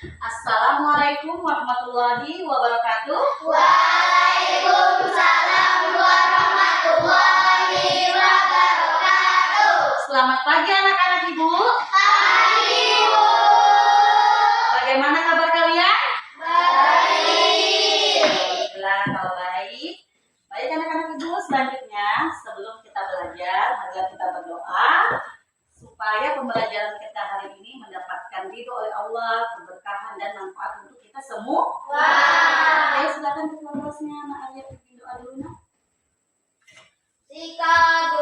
Assalamualaikum warahmatullahi wabarakatuh. Waalaikumsalam warahmatullahi wabarakatuh. Selamat pagi anak-anak Ibu. Pagi, Bu. Bagaimana kabar kalian? Baik. Alhamdulillah kalau baik. Baik anak-anak Ibu, selanjutnya sebelum kita belajar, marilah kita berdoa supaya pembelajaran kita hari ini mendapatkan ridho oleh Allah, keberkahan dan manfaat untuk kita semua. Ayo silakan kita bahasnya, Nak Arya bikin doa dulu, Nak. Jika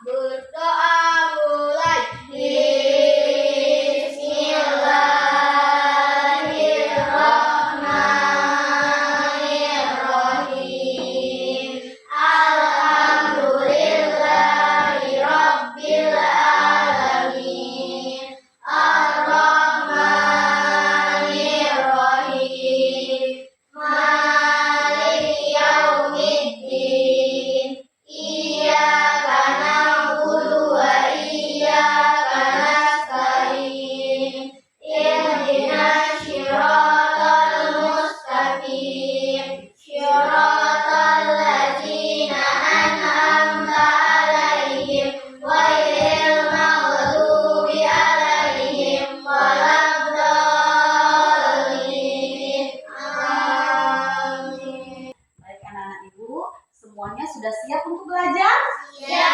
berdoa mulai. Bismillahirrahmanirrahim. Alhamdulillahirabbil alamin. Ar-Rahmanirrahim. Maliki yaumiddin. Iyyaka na'budu wa iyyaka nasta'in. Ihdinas shiratal mustaqim. Shiratal ladzina an'amta 'alaihim ghairil maghdubi 'alaihim waladdallin. Amin. Baik anak-anak Ibu, semuanya sudah siap untuk belajar? Ya.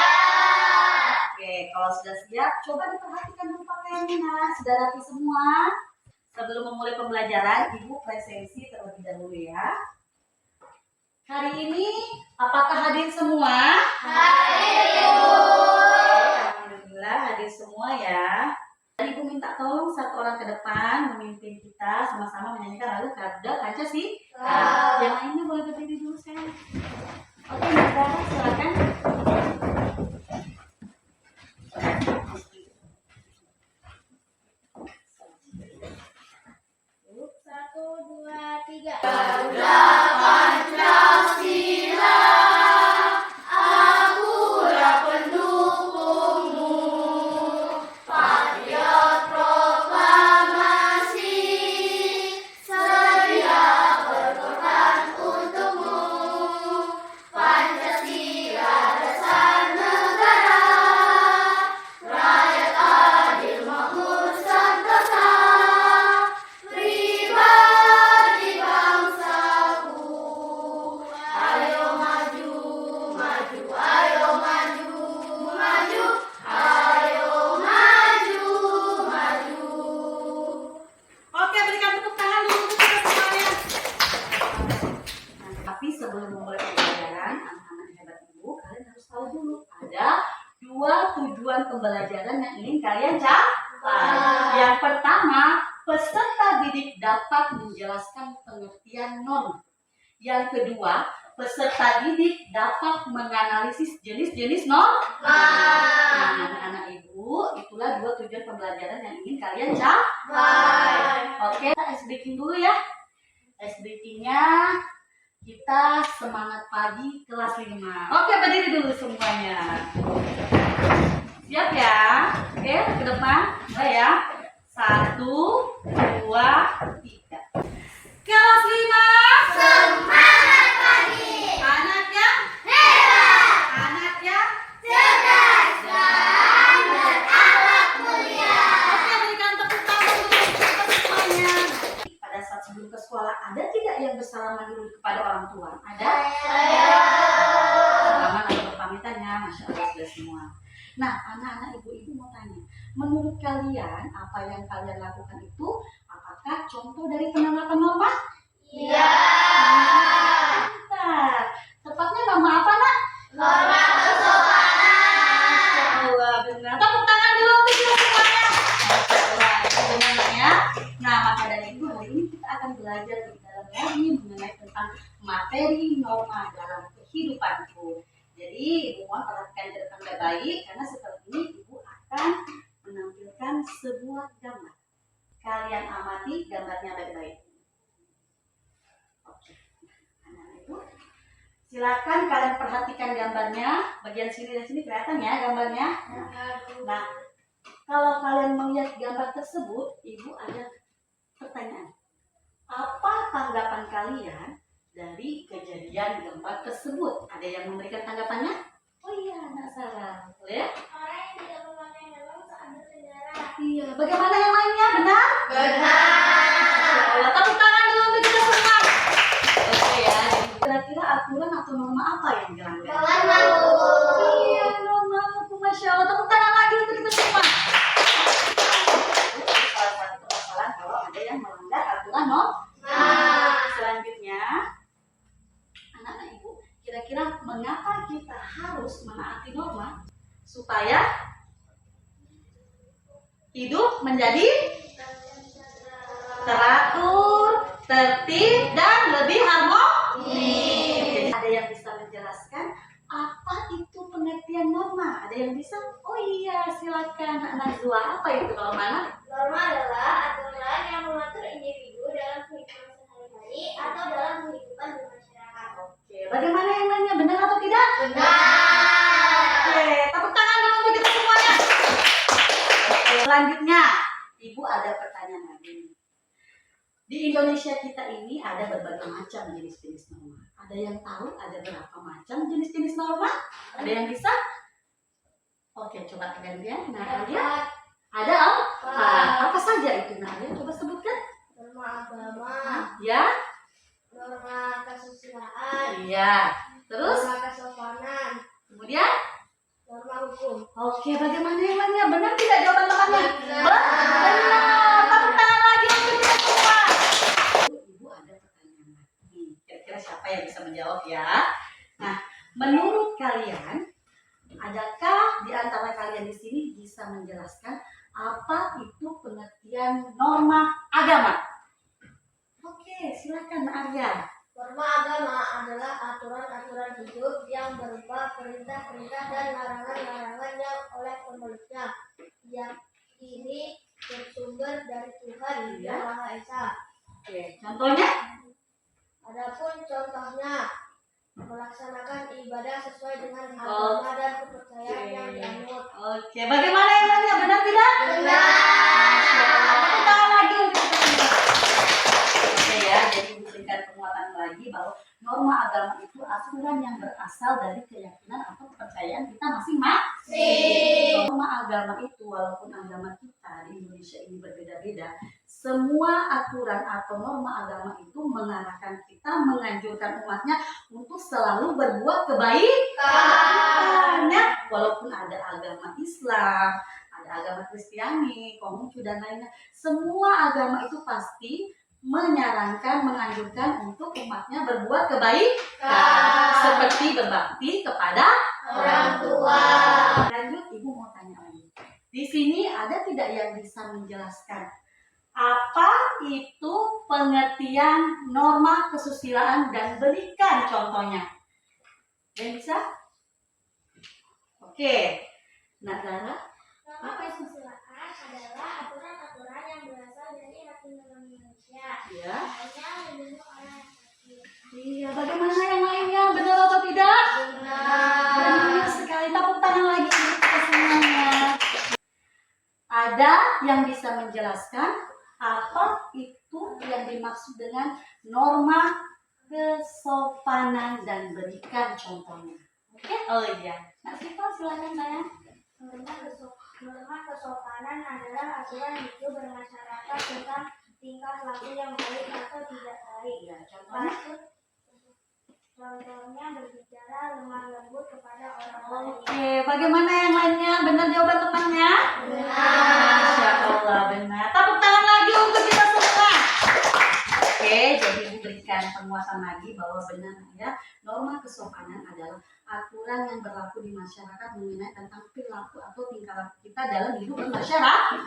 Oke, kalau sudah siap, coba diperhatikan dulu pakaiannya, Nak. Sudah rapi semua? Sebelum memulai pembelajaran, Ibu presensi terlebih dahulu ya. Hari ini, apakah hadir semua? Hadir, Ibu. Alhamdulillah hadir semua ya. Dan Ibu minta tolong satu orang ke depan memimpin kita sama-sama menyanyikan lagu Kada Pancasila. Yang lainnya boleh berdiri dulu saya. Oke, Mbak, silakan. Satu, dua, tiga. Garuda Pancasila, akulah pendukungmu. Patriot proklamasi, sedia berkorban untukmu. Pancasila dasar negara, rakyat adil makmur sentosa. Pribadi bangsaku, ayo maju, maju, ayo maju, maju, ayo maju, maju. Oke, berikan tepuk tangan dulu untuk kita semuanya. Tapi sebelum memulai pembelajaran, anak-anak hebat Ibu, kalian harus tahu dulu ada dua tujuan pembelajaran yang ingin kalian capai. Yang pertama, peserta didik dapat menjelaskan pengertian norma. Yang kedua, peserta didik dapat menganalisis jenis-jenis norma. Nah, anak-anak Ibu, itulah dua tujuan pembelajaran yang ingin kalian capai. Oke, kita ice breaking dulu ya. Ice breaking-nya kita semangat pagi kelas 5. Oke, berdiri dulu semuanya. Siap ya? Oke, ke depan. Mulai ya. 1, 2, 3. Kelas 5. Semangat pagi, Anaknya, hebat, anaknya. cerdas, dan berakhlak mulia. Oke, berikan tepuk tangan untuk kita semuanya. Pada saat sebelum ke sekolah, ada tidak yang bersalaman dulu kepada orang tua? Ada? Salaman atau berpamitannya, Masya Allah sudah semua. Nah, anak-anak ibu-ibu mau tanya, menurut kalian apa yang kalian lakukan itu apakah contoh dari penerapan norma? Iya. Mantap. Tepatnya norma apa, Nak? Norma kesopanan. Masya Allah, benar. Tepuk tangan dulu untuk kita semuanya. Masya Allah, itu benar ya. Nah, maka dari itu hari ini kita akan belajar lebih dalam lagi mengenai tentang materi norma dalam kehidupanku. Jadi, Ibu mohon perhatikan ke depan baik-baik karena setelah ini Ibu akan menampilkan sebuah gambar. Kalian amati gambarnya baik-baik. Oke. Anak-anak Ibu, silakan kalian perhatikan gambarnya. Bagian sini dan sini kelihatan ya gambarnya. Nah, kalau kalian melihat gambar tersebut, Ibu ada Pertanyaan, apa tanggapan kalian dari kejadian gempa tersebut? Ada yang memberikan tanggapannya? Oh iya, Nak Sarah. Boleh? Orang yang tidak memakai helm saat berkendara. Iya. Bagaimana yang lainnya? Benar? Benar. Ya, tepuk tangan dulu untuk kita semua. Oke ya. Jadi kira-kira aturan atau norma apa yang dilanggar? Norma hukum. Iya, norma hukum. Masya Allah. Tepuk tangan lagi untuk kita semua. Ini salah satu permasalahan kalau ada yang melanggar aturan norma. Selanjutnya, anak-anak ibu, kira-kira mengapa kita harus menaati norma supaya hidup menjadi teratur, tertib, dan lebih harmonis? Jadi ada yang bisa menjelaskan apa itu pengertian norma? Ada yang bisa? Oh iya, silakan Nak Najwa. Apa itu norma? Norma adalah aturan yang mengatur individu dalam kehidupan sehari-hari atau dalam kehidupan bermasyarakat. Oke, bagaimana yang lainnya? Benar atau tidak? Benar. Oke, tepuk tangan dulu untuk kita semuanya. Oke, selanjutnya, Ibu ada pertanyaan lagi. Di Indonesia kita ini ada berbagai macam jenis-jenis norma. Ada yang tahu ada berapa macam jenis-jenis norma? Ada yang bisa? Oke, coba gantian. Nah, Alia, ada apa saja itu? Nah, Alia coba sebutkan. Norma agama, Ya, norma kesusilaan, iya. Terus, norma kesopanan, kemudian, norma hukum. oke, bagaimana yang lainnya? Benar tidak jawaban temannya? Benar. Benar. Tepuk tangan lagi untuk kita semua. Ibu ada pertanyaan lagi. Kira-kira siapa yang bisa menjawab ya? Nah, menurut kalian, adakah di antara kalian di sini bisa menjelaskan apa itu pengertian norma agama? Oke, silakan Mbak Arya. Norma agama adalah aturan-aturan hidup yang berupa perintah-perintah dan larangan-larangan yang oleh pemeluknya yang ini bersumber dari Tuhan Yang Maha Esa. Oke, contohnya? Adapun contohnya melaksanakan ibadah sesuai dengan agama dan kepercayaan yang dianut. Oke, bagaimana yang lainnya? Benar tidak? Tepuk tangan lagi untuk kita semua. Oke ya, jadi berikan penguatan lagi bahwa norma agama itu aturan yang berasal dari keyakinan atau kepercayaan kita masing-masing. Norma agama itu walaupun agama kita di Indonesia ini berbeda-beda, semua aturan atau norma agama itu mengarahkan kita, menganjurkan umatnya untuk selalu berbuat kebaikan. Walaupun ada agama Islam, ada agama Kristiani, Konghucu dan lainnya, semua agama itu pasti menyarankan, menganjurkan untuk umatnya berbuat kebaikan, seperti berbakti kepada Orang tua. Lanjut, Ibu mau tanya lagi. Di sini ada tidak yang bisa menjelaskan apa itu pengertian norma kesusilaan dan berikan contohnya? Yang bisa? Oke. Nah, Zara? Norma kesusilaan adalah aturan-aturan yang berasal dari hati nurani manusia. Ya. Hanya melindungi orang yang sakit. Iya, bagaimana yang lainnya? Benar atau tidak? Benar sekali. Tepuk tangan lagi untuk kita semuanya. Ada yang bisa menjelaskan apa itu yang dimaksud dengan norma kesopanan dan berikan contohnya. Oke? Oh iya. Nak Siva, silakan sayang. Norma kesopanan adalah aturan hidup bermasyarakat tentang tingkah laku yang baik atau tidak baik. Iya, contohnya. Contohnya berbicara lemah lembut kepada orang lain. Oke, bagaimana yang lainnya? Benar jawaban temannya? Masya Allah, benar. Tepuk tangan lagi untuk kita semua. Oke, jadi diberikan penguatan lagi bahwa benar ya, norma kesopanan adalah aturan yang berlaku di masyarakat mengenai tentang perilaku atau tingkah laku kita dalam hidup bermasyarakat.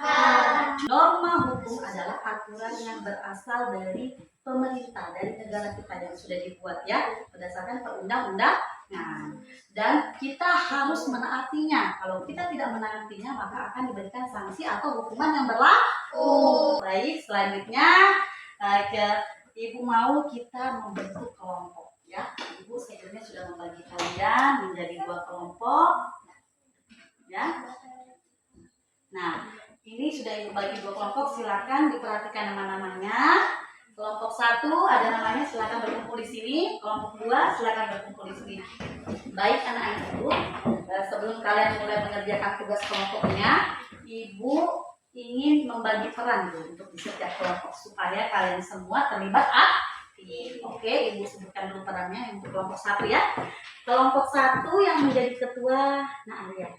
Norma hukum adalah aturan yang berasal dari pemerintah, dari negara kita yang sudah dibuat ya berdasarkan perundang-undangan, dan kita harus menaatinya. Kalau kita tidak menaatinya maka akan diberikan sanksi atau hukuman yang berlaku. Baik, selanjutnya Ibu mau kita membentuk kelompok ya. Ibu sebelumnya sudah membagi kalian menjadi 2 kelompok ya. Nah, Ini sudah Ibu bagi 2 kelompok, silakan diperhatikan nama-namanya. Kelompok 1 ada namanya, silakan berkumpul di sini. Kelompok 2 silakan berkumpul di sini. Baik anak-anak Ibu, sebelum kalian mulai mengerjakan tugas kelompoknya, Ibu ingin membagi peran dulu untuk di setiap kelompok supaya kalian semua terlibat aktif. Oke, Ibu sebutkan dulu perannya untuk kelompok 1 ya. Kelompok 1 yang menjadi ketua, nah Arya.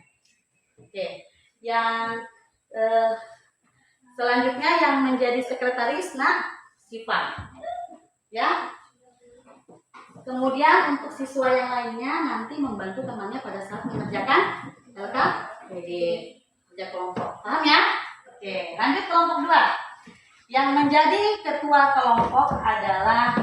Oke, yang selanjutnya yang menjadi sekretaris, nah Siva. Ya. Kemudian untuk siswa yang lainnya nanti membantu temannya pada saat mengerjakan LKPD, kerja kelompok. Paham ya? Oke, lanjut kelompok 2. Yang menjadi ketua kelompok adalah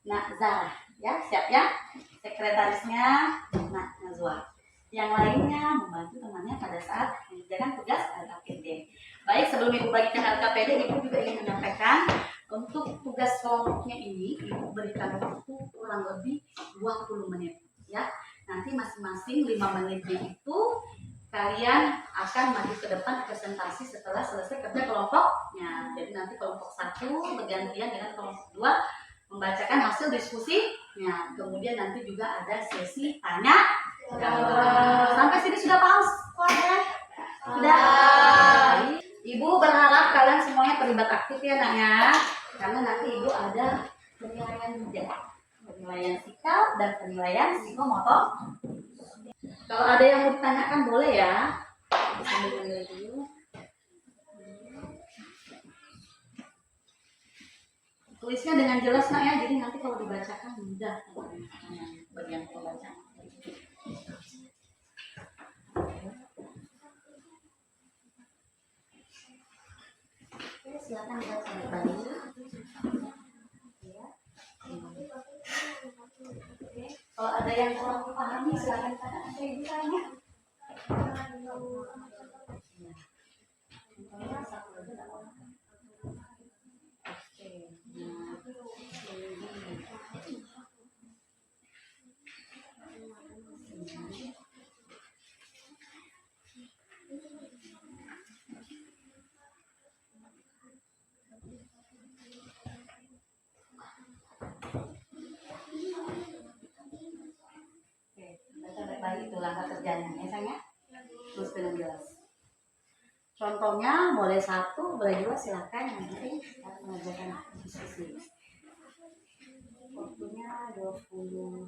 Nak Zara. Ya, siap ya? Sekretarisnya Nak Nazwa. Yang lainnya membantu temannya pada saat mengerjakan tugas LKPD. Baik, sebelum Ibu bagikan LKPD, Ibu juga ingin menyampaikan untuk tugas kelompoknya ini, Ibu berikan waktu kurang lebih 20 menit. Ya, nanti masing-masing 5 menitnya itu kalian akan maju ke depan presentasi setelah selesai kerja kelompoknya. Jadi nanti kelompok 1 bergantian dengan kelompok 2 membacakan hasil diskusinya. Kemudian nanti juga ada sesi tanya jawab. Sampai sini sudah paham? Sudah. Ibu berharap kalian semuanya terlibat aktif ya nak ya. Karena nanti Ibu ada penilaian juga. Penilaian sikap dan penilaian psikomotor. Kalau ada yang mau ditanyakan boleh ya. Sambil menilai dulu. Tulisnya dengan jelas nak ya, jadi nanti kalau dibacakan mudah bagian pembacaan. Oke, silakan dibaca kembali. Ya. Oke, kalau ada yang kurang pahami silakan tanya ke ibu tanya. Satu aja tak apa. Baik, itu langkah kerjanya ya sayang ya. Terus dengan jelas. Contohnya boleh 1, boleh 2, silakan nanti kita mengerjakan diskusi. Waktunya 20.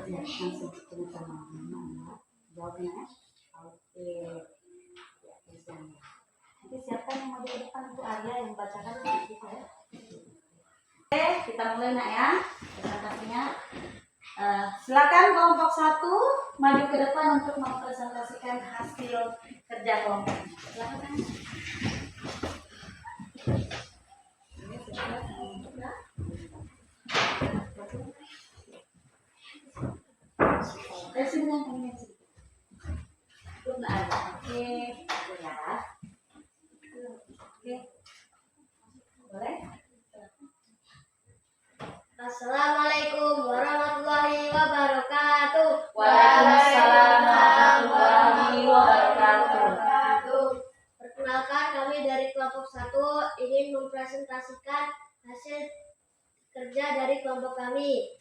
Ya, langsung ketemu sama mama. Jawabnya. Oke. Ya, bisa. Nanti siapa yang mau di depan itu Arya yang membacakan sedikit ya. Oke, kita mulai nak ya presentasinya. Silakan kelompok 1 maju ke depan untuk mempresentasikan hasil kerja kelompok. Silakan. Sini yang ini sedikit. Belum ada. Oke, ya. Oke. Boleh? Assalamualaikum warahmatullahi wabarakatuh. Waalaikumsalam warahmatullahi wabarakatuh. Perkenalkan, kami dari kelompok 1 ingin mempresentasikan hasil kerja dari kelompok kami.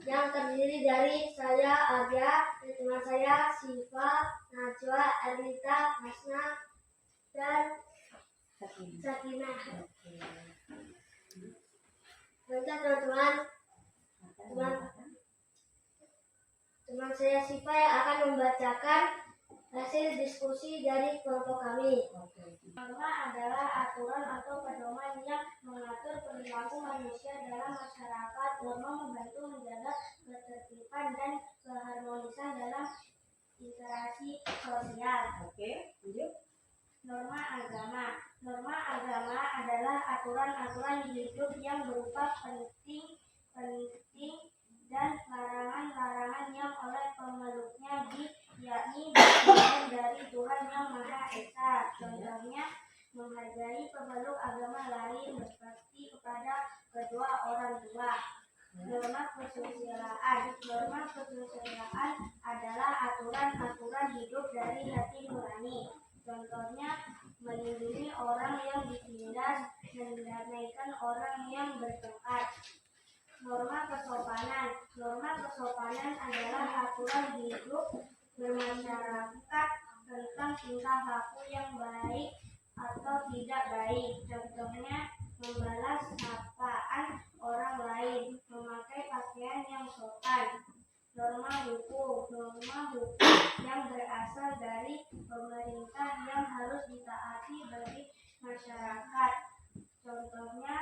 Yang terdiri dari saya Arya, teman saya Siva, Najwa, Erlita, Hasna, dan Sakinah. Baiklah teman saya Siva yang akan membacakan hasil diskusi dari kelompok kami. Norma adalah aturan atau pedoman yang mengatur perilaku manusia dalam masyarakat. Norma membantu menjaga ketertiban dan keharmonisan dalam interaksi sosial. Oke, lanjut. Norma agama. Norma agama adalah aturan-aturan hidup yang berupa penting dan larangan-larangan yang oleh pemeluknya yakni bagian dari Tuhan Yang Maha Esa. Contohnya, menghargai pemeluk agama lain, berbakti kepada kedua orang tua, Norma kesusilaan. Norma kesusilaan adalah aturan-aturan hidup dari hati nurani. Contohnya, melindungi orang yang ditindas, mendamaikan orang yang bertengkar. Norma kesopanan. Norma kesopanan adalah aturan hidup bermasyarakat tentang tingkah laku yang baik atau tidak baik. Contohnya, membalas sapaan orang lain, memakai pakaian yang sopan. Norma hukum. Norma hukum yang berasal dari pemerintah yang harus ditaati bagi masyarakat. Contohnya,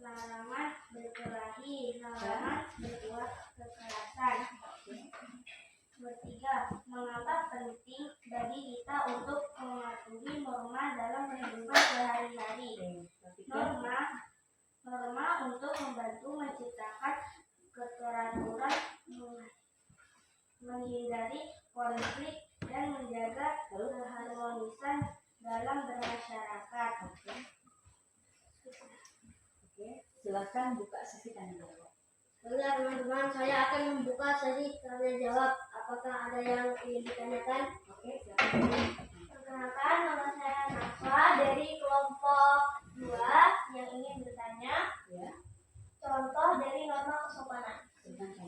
larangan berkelahi, larangan berbuat kekerasan. Bertiga, mengapa penting bagi kita untuk mematuhi norma dalam kehidupan sehari-hari? Norma untuk membantu menciptakan keteraturan, menghindari konflik, dan menjaga keharmonisan dalam bermasyarakat. Silakan buka sesi tanya jawab. Baiklah teman-teman, saya akan membuka sesi tanya jawab. Apakah ada yang ingin ditanyakan? Oke, silakan. Perkenalkan, nama saya Nafa dari kelompok 2 yang ingin bertanya. Ya. Contoh dari norma kesopanan. Silakan.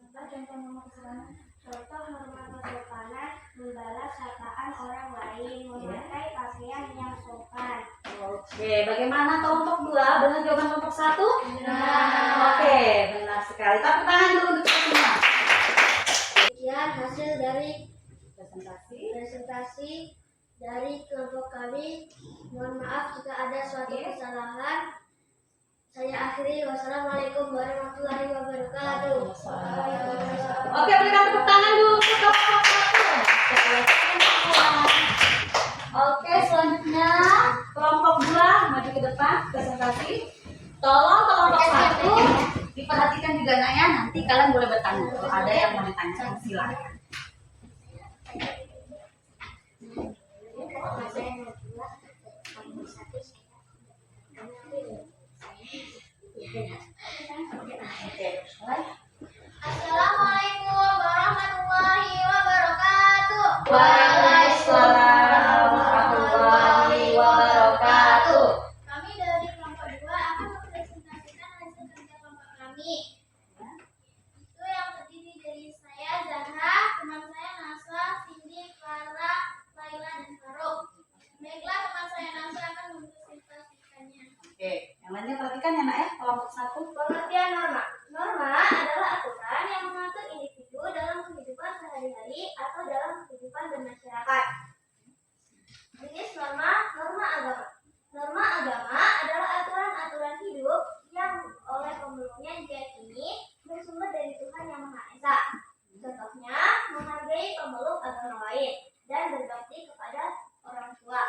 Apa contoh norma kesopanan? Contoh norma kesopanan, membalas sapaan orang lain, memakai pakaian yang sopan. Oke, bagaimana kelompok 2? Benar jawaban kelompok 1? Benar. Oke, benar sekali. Tepuk tangan dulu untuk semua. Sekian hasil dari Presentasi. dari kelompok kami. Mohon maaf jika ada suatu kesalahan. Saya akhiri. Wassalamualaikum warahmatullahi wabarakatuh. Oke, berikan tepuk tangan dulu untuk kelompok 1. Oke, selanjutnya kelompok 2 maju ke depan presentasi. Tolong kelompok 1 diperhatikan juga nak ya. Nanti kalian boleh bertanya. Kalau ada yang mau ditanya, silakan. Assalamualaikum warahmatullahi wabarakatuh. Waalaikumsalam warahmatullahi wabarakatuh. Kami dari kelompok 2 akan mempresentasikan hasil kerja kelompok kami. Itu yang terdiri dari saya, Zahra, teman saya Naswa, Cindy, Clara, Laila, dan Farouk. Baiklah, teman saya Naswa akan mempresentasikannya. Oke, yang lainnya perhatikan ya nak ya, kelompok 1. Pengertian norma. Norma adalah aturan yang mengatur individu dalam kehidupan sehari-hari atau dalam kehidupan bermasyarakat. Jenis norma, norma agama. Norma agama adalah aturan-aturan hidup yang oleh pemeluknya diyakini bersumber dari Tuhan Yang Maha Esa. Contohnya, menghargai pemeluk agama lain dan berbakti kepada orang tua.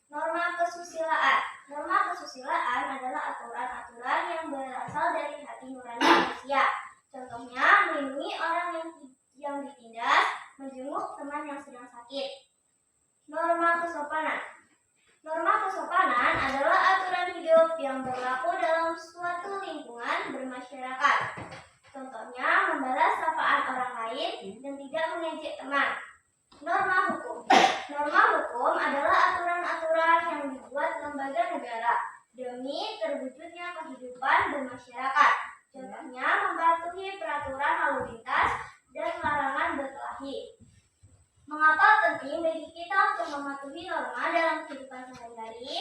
Norma kesusilaan. Norma kesusilaan adalah aturan-aturan yang berasal dari hati nurani manusia. Contohnya, melindungi orang yang ditindas, menjenguk teman yang sedang sakit. Norma kesopanan. Norma kesopanan adalah aturan hidup yang berlaku dalam suatu lingkungan bermasyarakat. Contohnya, membalas sapaan orang lain dan tidak mengejek teman. Norma hukum. Norma hukum adalah aturan-aturan yang dibuat lembaga negara demi terwujudnya kehidupan bermasyarakat. Contohnya, mematuhi peraturan lalu lintas dan larangan berkelahi. Mengapa penting bagi kita untuk mematuhi norma dalam kehidupan sehari-hari?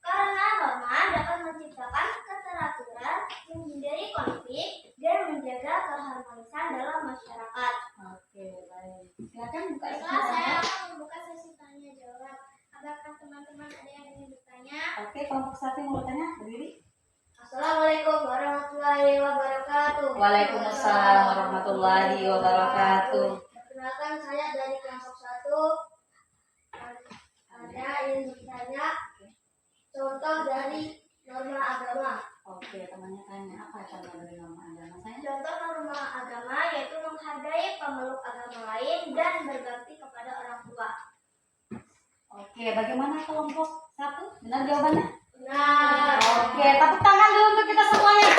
Karena norma dapat menciptakan keteraturan, menghindari konflik, dan menjaga keharmonisan dalam masyarakat. Oke, baik. Silakan buka sesi Baiklah, saya tanya. akan membuka sesi tanya jawab. Apakah teman-teman ada yang ingin bertanya? Oke, kelompok 1 yang mau bertanya, berdiri. Assalamualaikum warahmatullahi wabarakatuh. Waalaikumsalam warahmatullahi wabarakatuh. Perkenalkan, saya dari kelompok 1. Ada yang bertanya contoh dari norma agama. Oke, temannya tanya apa contoh dari norma agama saya? Contoh norma agama yaitu menghargai pemeluk agama lain dan berbakti kepada orang tua. Oke, bagaimana kelompok 1? Benar jawabannya? Benar. Benar. Oke, tepuk tangan dulu untuk kita semuanya.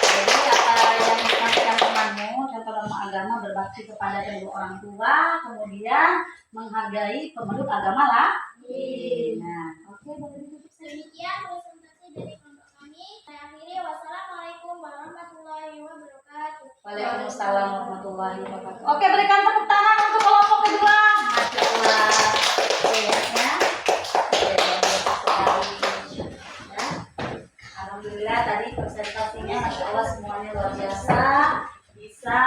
Jadi apa yang disampaikan temanmu, contoh norma agama berbakti kepada kedua orang tua, kemudian menghargai pemeluk agama lain. Nah, oke, boleh ditutup. Demikian presentasi dari kelompok kami. Saya akhiri. Wassalamualaikum warahmatullahi wabarakatuh. Waalaikumsalam warahmatullahi wabarakatuh. Oke, berikan tepuk tangan untuk kelompok kedua. Masya Allah. Oke, ya. Ya. Alhamdulillah tadi presentasinya Masya Allah semuanya luar biasa. Bisa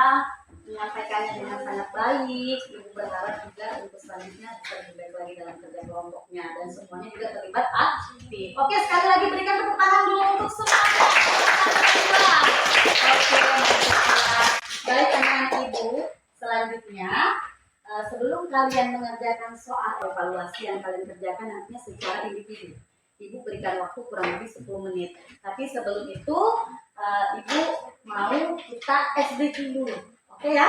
menyampaikannya dengan sangat baik. Ibu berharap juga untuk selanjutnya bisa lebih baik lagi dalam kerja kelompoknya dan semuanya juga terlibat aktif. Oke, sekali lagi berikan tepuk tangan dulu untuk semuanya. Oke, baik anak-anak ibu, selanjutnya sebelum kalian mengerjakan soal evaluasi yang kalian kerjakan nantinya secara individu, ibu berikan waktu kurang lebih 10 menit. Tapi sebelum itu ibu mau kita ice breaking dulu, oke ya?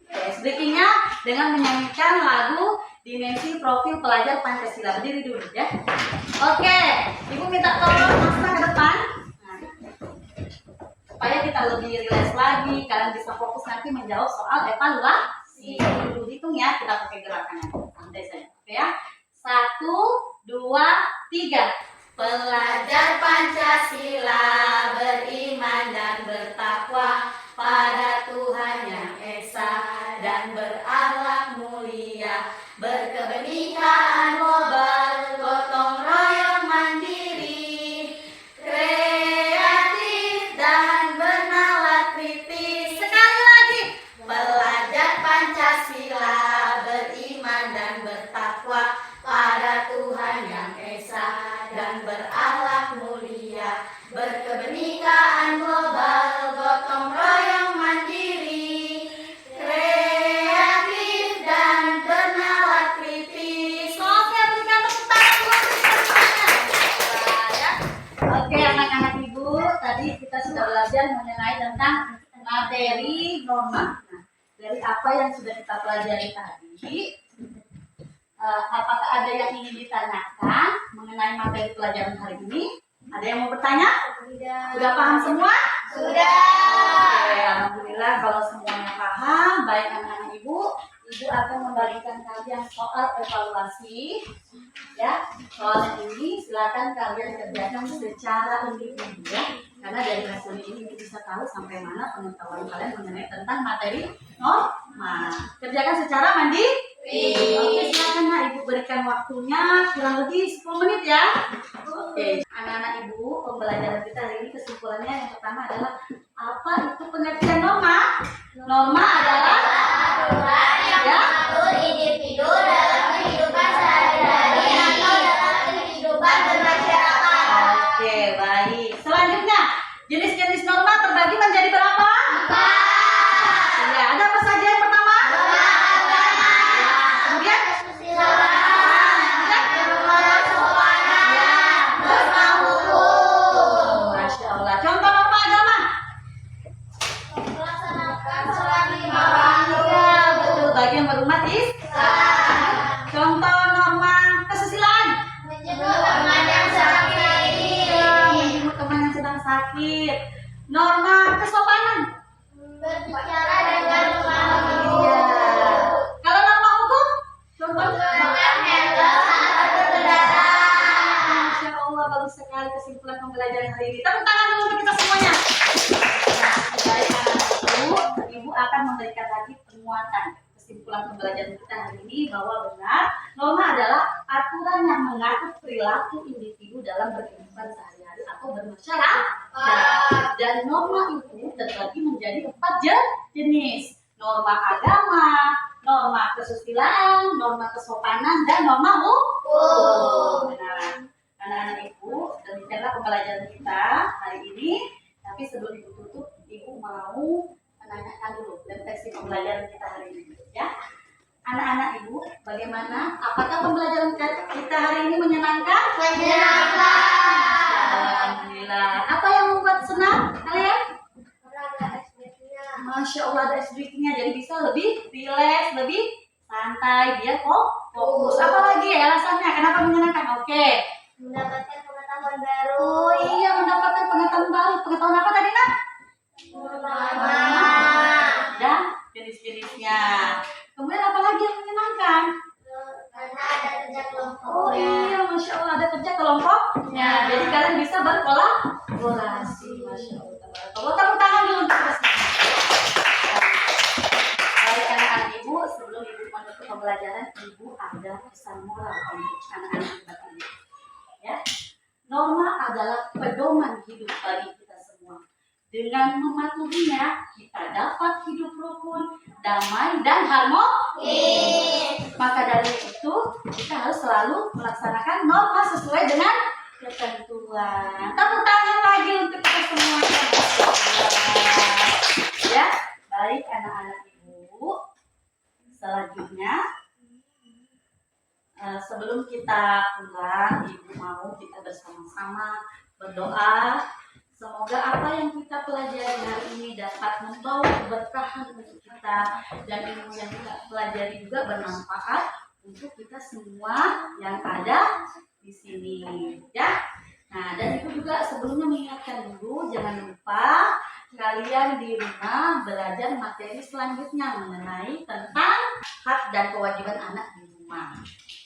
Ice breakingnya dengan menyanyikan lagu Dimensi Profil Pelajar Pancasila. Berdiri dulu ya. Oke, ibu minta tolong Mas ke depan. Supaya kita lebih rileks lagi, kalian bisa fokus nanti menjawab soal evaluasi. Dulu hitung ya, kita pakai gerakannya. Santai saja, oke ya? 1, 2, 3. Pelajar Pancasila beriman dan bertakwa pada Tuhan yang Esa dan berakhlak mulia, berkebenekaan global, gotong royong mandiri, kreatif dan bernalar kritis. Sekali lagi, pelajar Pancasila beriman dan bertakwa pada Tuhan yang Esa dan berakhlak mulia, berkebenekaan global, gotong royong mandiri, kreatif dan bernalar kritis. Oke, berikan tepuk tangan buat ya. Oke, anak-anak ibu, tadi kita sudah belajar mengenai tentang materi norma. Nah, dari apa yang sudah kita pelajari tadi, apakah ada yang ingin ditanyakan mengenai materi pelajaran hari ini? Ada yang mau bertanya? Sudah paham semua? Sudah. Oke, alhamdulillah kalau semuanya paham, baik anak-anak ibu akan membagikan kalian soal evaluasi. Ya, soalnya ini silakan kalian kerjakan secara individu ya. Karena dari hasil ini kita bisa tahu sampai mana pengetahuan kalian mengenai tentang materi norma. Kerjakan secara mandiri. Oke, silakan nah ibu berikan waktunya kurang lebih 10 menit ya. Oke, anak-anak ibu, pembelajaran kita hari ini kesimpulannya yang pertama adalah apa itu pengertian norma? Norma adalah Aturan yang mengatur individu dalam kehidupan sehari-hari atau dalam kehidupan bermasyarakat. Oke, baik. Selanjutnya, jenis-jenis norma terbagi menjadi berapa? 4. Ya, ada apa saja yang pertama? Kemudian? Masya Allah. Contoh norma agama? Melaksanakan sholat 5 waktu. Iya, betul. Bagian berumat Islam. Contoh norma kesusilaan? Menjenguk teman yang sakit. Iya, menjenguk teman yang sedang sakit. Norma kesopanan? Berbicara dengan memahami. Iya. Kalau norma hukum? Contohnya? Menggunakan helm saat berkendara. Masya Allah, bagus sekali kesimpulan pembelajaran hari ini. Tepuk tangan dulu untuk kita semuanya. Nah, baik anak-anak ibu akan memberikan lagi penguatan kesimpulan pembelajaran kita hari ini bahwa benar norma adalah aturan yang mengatur perilaku individu dalam berkehidupan sehari-hari atau bermasyarakat. Dan norma itu terbagi menjadi 4 jenis: norma agama, norma kesusilaan, norma kesopanan, dan norma hukum. Nah, anak-anak ibu, demikianlah pembelajaran kita hari ini. Tapi sebelum ibu tutup, ibu mau menanyakan dulu refleksi pembelajaran kita hari ini, ya. Anak-anak ibu, bagaimana? Apakah pembelajaran kita hari ini menyenangkan? Menyenangkan. Alhamdulillah. Apa yang membuat senang kalian? Karena ada SBT-nya. Masya Allah, ada SBT-nya, jadi bisa lebih rileks, lebih santai, biar fokus. Apalagi ya alasannya? Kenapa menyenangkan? Oke. Mendapatkan pengetahuan pengetahuan baru. Oh iya, mendapatkan pengetahuan baru. Pengetahuan apa tadi, Nak? Mama. Dan jenis-jenisnya. Kemudian apa lagi yang menyenangkan? Karena ada kerja kelompok. Oh iya, Masya Allah, ada kerja kelompoknya. Jadi kalian bisa berkolaborasi. Masya Allah. Kalau tepuk tangan dulu untuk kita semua. Baik anak-anak ibu, sebelum ibu menutup pembelajaran, ibu ada pesan moral untuk anak-anak kita ini. Ya, norma adalah pedoman hidup bagi kita semua. Dengan mematuhinya, kita dapat hidup rukun, damai, dan harmonis. Maka dari itu, kita harus selalu melaksanakan norma sesuai dengan ketentuan. Tepuk tangan lagi untuk kita semua. Ya, baik anak-anak ibu. Selanjutnya, sebelum kita pulang, ibu mau kita bersama-sama berdoa. Semoga apa yang kita pelajari hari ini dapat membawa keberkahan untuk kita dan ilmu yang kita pelajari juga bermanfaat untuk kita semua yang ada di sini, ya. Nah, dan ibu juga sebelumnya mengingatkan dulu, jangan lupa kalian di rumah belajar materi selanjutnya mengenai tentang hak dan kewajiban anak di rumah,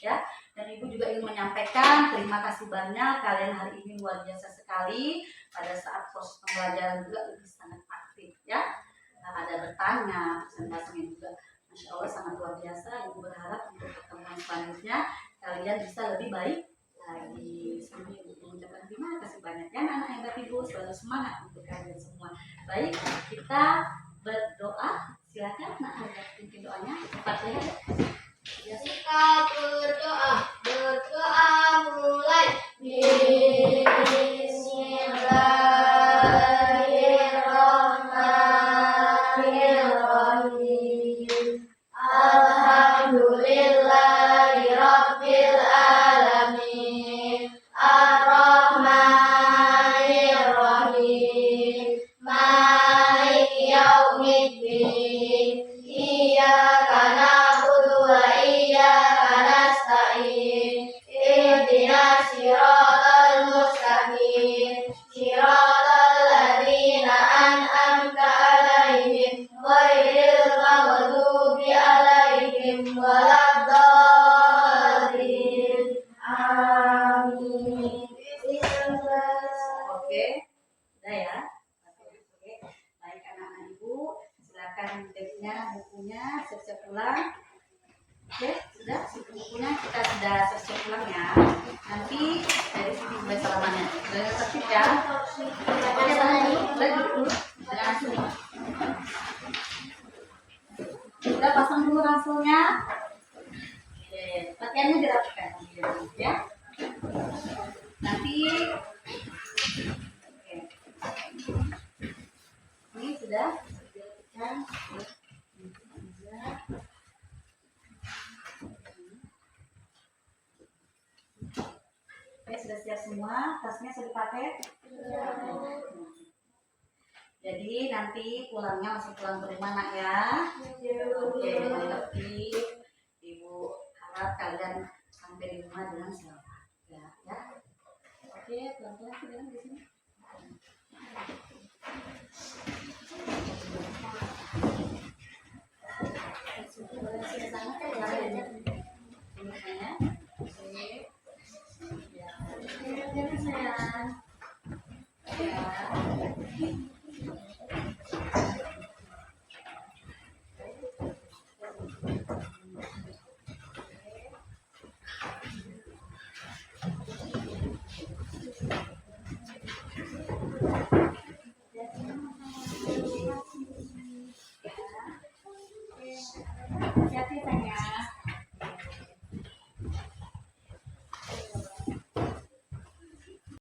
ya. Dan ibu juga ingin menyampaikan terima kasih banyak, kalian hari ini luar biasa sekali. Pada saat proses pembelajaran juga lebih sangat aktif, ya. Nah, ada bertanya, presentasinya juga Masya Allah sangat luar biasa. Ibu berharap untuk pertemuan selanjutnya kalian bisa lebih baik lagi. Sebelumnya ibu mengucapkan terima kasih banyak ya anak-anak yang hebat, ibu selalu semangat untuk kalian semua. Baik, kita berdoa. Silakan nak ada pimpin doanya. Fatihah. Ya. Kita berdoa mulai. Bismillahirrahmanirrahim. Alhamdulillahirabbil alamin. Ar-Rahmanirrahim. Maliki yaumiddin. Iyyaka na'budu wa iyyaka nasta'in. Ihdinas siratal mustaqim. Siratal ladzina an'amta 'alaihim ghairil maghdubi 'alaihim waladdallin. Amin. Oke, udah ya. Oke, baik anak-anak ibu, silakan textnya, bukunya, siap-siap pulang. Oke, sudah bukunya kita sudah siap-siap pulang ya. Nanti dari sini mulai salamannya. Sudah tertib ya. Oke, salaman dulu, lagi dulu. Jangan sini. Sudah pasang dulu ranselnya. Oke, pakaiannya dirapikan ya. Nanti oke. Ini sudah dirapikan. Oke, sudah siap semua. Tasnya sudah dipakai? Jadi nanti pulangnya masih pulang ke rumah nak ya. Oke.